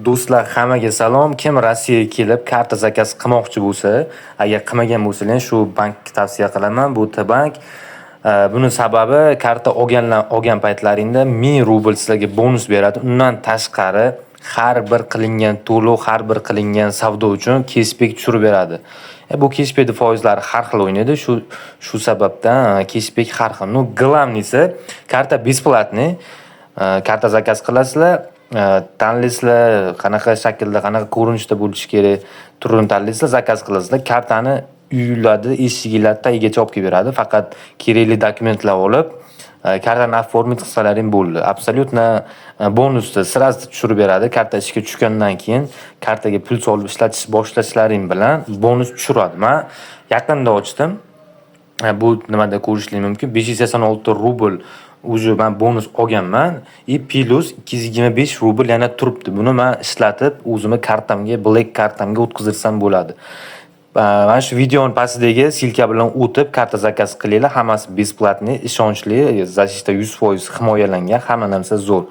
Do'stlar, hammaga salom. Kim Rossiyaga kelib karta zakaz qilmoqchi bo'lsa, agar qilmagan bo'lsalar, shu bankni tavsiya qilaman. Bu T-bank. Buni sababi karta olgan paytlaringda 1000 rubl sizlarga bonus beradi. Undan tashqari har bir qilingan to'lov, har bir qilingan savdo uchun cashback tushirib beradi. Bu cashback foizlari har xil o'ynaydi. Shu sababdan cashback har xil. Ну, главныйsi karta бесплатный. Karta zakaz qilasizlar, tanlaysizlar, qanaqa shaklda, qanaqa ko'rinishda bo'lishi kerak, turini tanlaysizlar, zakaz qilasizlar. Kartani uylarda, eshiginglarda tagigacha olib kelib beradi. Faqat kerakli dokumentlar olib, kartani оформить qilsalaring bo'ldi. Absolyutno bonusni sразу tushirib beradi. Karta ishga tushgandan keyin kartaga pul solib ishlatish boshlashlaring bilan bonus tushiradi. Men yaqinda ochdim. Bu nimada ko'rishlik mumkin. 586 rubl уже men bonus olganman. Plus 225 rubl yana turibdi. Buni men ishlatib, o'zimni kartamga, Black kartamga o'tkazirsam bo'ladi. Mana shu videoning pastidagi silka bilan o'tib karta zakaz qilinglar. Hammasi besplatniy, ishonchli, защита 100% himoyalangan, hamma narsa zo'r.